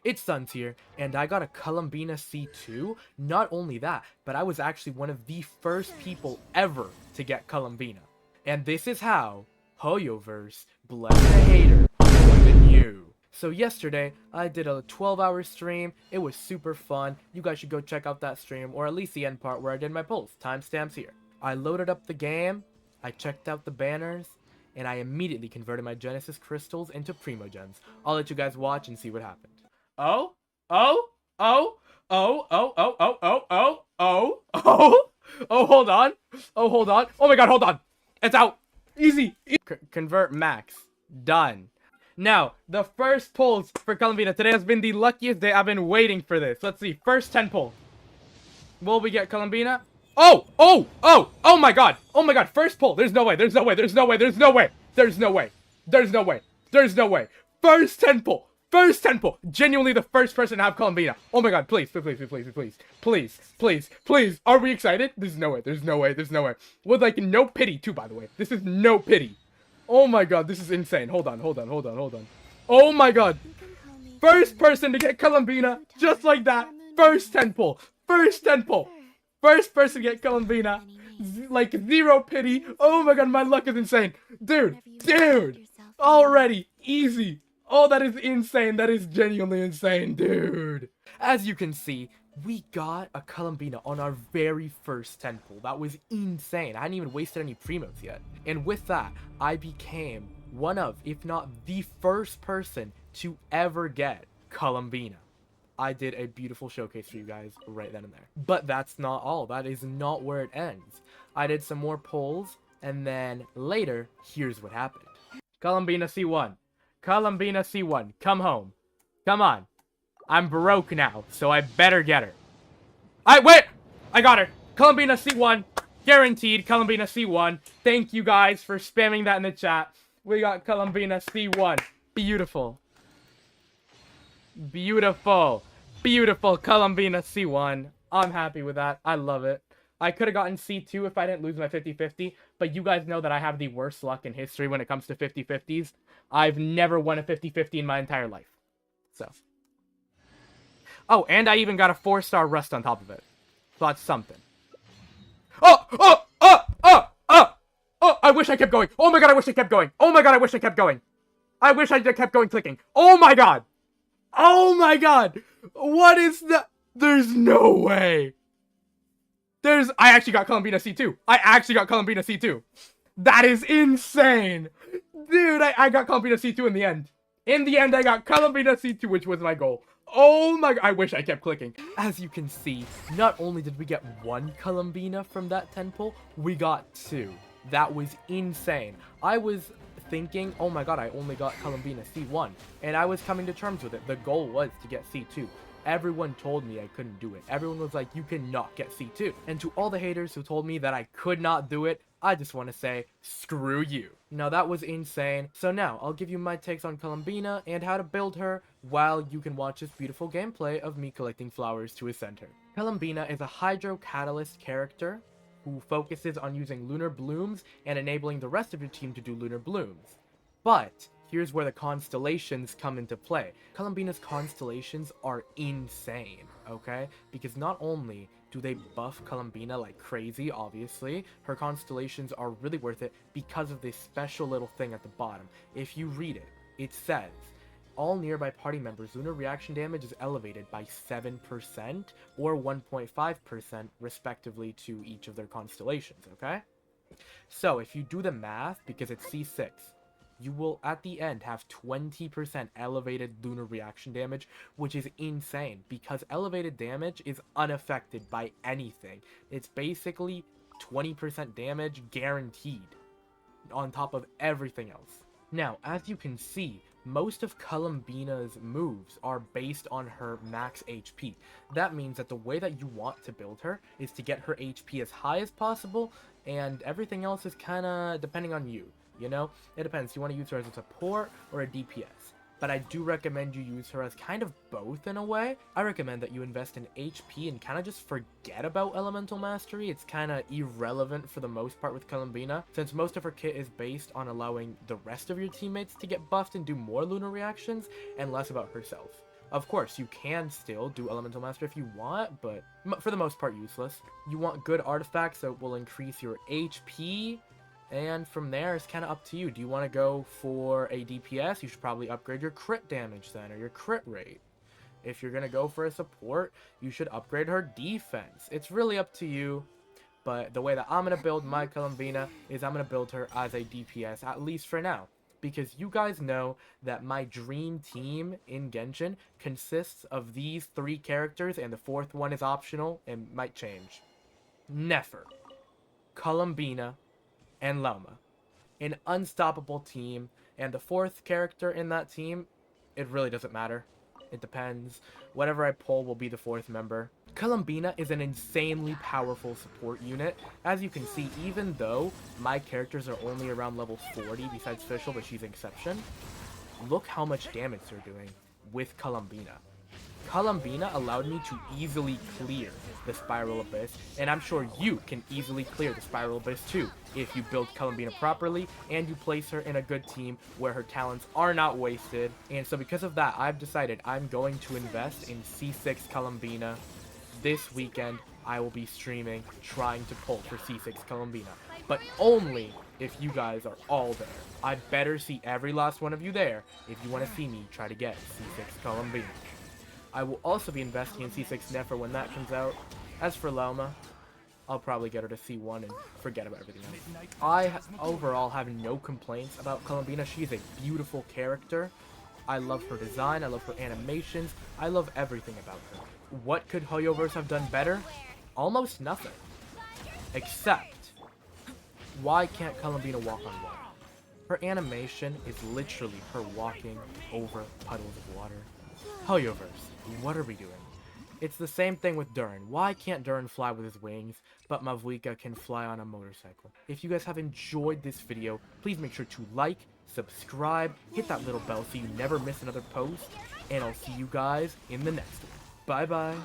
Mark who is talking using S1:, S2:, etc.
S1: It's Suns here, and I got a Columbina C2. Not only that, but I was actually one of the first people ever to get Columbina. And this is how Hoyoverse blessed the hater more than you. So yesterday, I did a 12-hour stream. It was super fun. You guys should go check out that stream, or at least the end part where I did my polls. Timestamps here. I loaded up the game, I checked out the banners, and I immediately converted my Genesis crystals into Primogens. I'll let you guys watch and see what happened. Oh, oh, oh, oh, oh, oh, oh, oh, oh, oh, oh, oh, hold on. Oh, hold on. Oh my god, hold on. It's out. Easy. Convert max. Done. Now, the first pulls for Columbina. Today has been the luckiest day. I've been waiting for this. Let's see. First 10 pull. Will we get Columbina? Oh, oh, oh, oh my god. Oh my god. First pull. There's no way. There's no way. There's no way. There's no way. There's no way. There's no way. There's no way. First 10 pull. First 10 pull. Genuinely the first person to have Columbina. Oh my god. Please, please, please, please, please, please, please, please. Are we excited? There's no way. There's no way. There's no way. With like no pity too, by the way. This is no pity. Oh my god. This is insane. Hold on. Hold on. Hold on. Hold on. Oh my god. First person to get Columbina. Just like that. First 10 pull. First 10 pull. First person to get Columbina. Like zero pity. Oh my god. My luck is insane. Dude. Dude. Already. Easy. Oh, that is insane. That is genuinely insane, dude. As you can see, we got a Columbina on our very first 10 pull. That was insane. I hadn't even wasted any primos yet. And with that, I became one of, if not the first person to ever get Columbina. I did a beautiful showcase for you guys right then and there. But that's not all. That is not where it ends. I did some more pulls, and then later, here's what happened. Columbina C1. Columbina C1, come home. Come on. I'm broke now, so I better get her. Wait! I got her. Columbina C1. Guaranteed Columbina C1. Thank you guys for spamming that in the chat. We got Columbina C1. Beautiful. Beautiful. Beautiful Columbina C1. I'm happy with that. I love it. I could have gotten C2 if I didn't lose my 50-50, but you guys know that I have the worst luck in history when it comes to 50-50s. I've never won a 50-50 in my entire life. So. Oh, and I even got a 4-star rust on top of it. So that's something. Oh! Oh! Oh! Oh! Oh! Oh! I wish I kept going. Oh my god, I wish I kept going. Oh my god, I wish I kept going. I wish I kept going clicking. Oh my god! Oh my god! What is that? There's no way. I actually got Columbina C2. I actually got Columbina C2. That is insane. Dude, I got Columbina C2 in the end. In the end, I got Columbina C2, which was my goal. Oh my god, I wish I kept clicking. As you can see, not only did we get one Columbina from that 10 pull, we got 2. That was insane. I was thinking, oh my god, I only got Columbina C1. And I was coming to terms with it. The goal was to get C2. Everyone told me I couldn't do it. Everyone was like, you cannot get C2. And to all the haters who told me that I could not do it, I just want to say, screw you. Now that was insane. So now, I'll give you my takes on Columbina and how to build her while you can watch this beautiful gameplay of me collecting flowers to ascend her. Columbina is a Hydro Catalyst character who focuses on using lunar blooms and enabling the rest of your team to do lunar blooms. But here's where the constellations come into play. Columbina's constellations are insane, okay? Because not only do they buff Columbina like crazy, obviously, her constellations are really worth it because of this special little thing at the bottom. If you read it, it says, all nearby party members' lunar reaction damage is elevated by 7% or 1.5% respectively to each of their constellations, okay? So if you do the math, because it's C6, you will, at the end, have 20% elevated lunar reaction damage, which is insane, because elevated damage is unaffected by anything. It's basically 20% damage guaranteed, on top of everything else. Now, as you can see, most of Columbina's moves are based on her max HP. That means that the way that you want to build her is to get her HP as high as possible, and everything else is kinda depending on you. You know, it depends. You want to use her as a support or a DPS. But I do recommend you use her as kind of both in a way. I recommend that you invest in HP and kind of just forget about Elemental Mastery. It's kind of irrelevant for the most part with Columbina, since most of her kit is based on allowing the rest of your teammates to get buffed and do more lunar reactions, and less about herself. Of course, you can still do Elemental Master if you want, but for the most part, useless. You want good artifacts that will increase your HP, and from there, it's kind of up to you. Do you want to go for a DPS? You should probably upgrade your crit damage then, or your crit rate. If you're going to go for a support, you should upgrade her defense. It's really up to you, but the way that I'm going to build my Columbina is I'm going to build her as a DPS, at least for now. Because you guys know that my dream team in Genshin consists of these 3 characters, and the 4th one is optional and might change. Nefer, Columbina, and Lauma. An unstoppable team, and the 4th character in that team, it really doesn't matter. It depends. Whatever I pull will be the 4th member. Columbina is an insanely powerful support unit. As you can see, even though my characters are only around level 40 besides Fischl, but she's an exception, look how much damage they're doing with Columbina. Columbina allowed me to easily clear the Spiral Abyss, and I'm sure you can easily clear the Spiral Abyss too, if you build Columbina properly, and you place her in a good team where her talents are not wasted. And so because of that, I've decided I'm going to invest in C6 Columbina. This weekend, I will be streaming, trying to pull for C6 Columbina, but only if you guys are all there. I better see every last one of you there if you want to see me try to get C6 Columbina. I will also be investing in C6 Nefer when that comes out. As for Lauma, I'll probably get her to C1 and forget about everything else. I overall have no complaints about Columbina. She's a beautiful character. I love her design, I love her animations, I love everything about her. What could Hoyoverse have done better? Almost nothing. Except, why can't Columbina walk on water? Her animation is literally her walking over puddles of water. Hoyoverse, what are we doing? It's the same thing with Durin. Why can't Durin fly with his wings, but Mavuika can fly on a motorcycle? If you guys have enjoyed this video, please make sure to like, subscribe, hit that little bell so you never miss another post, and I'll see you guys in the next one. Bye-bye.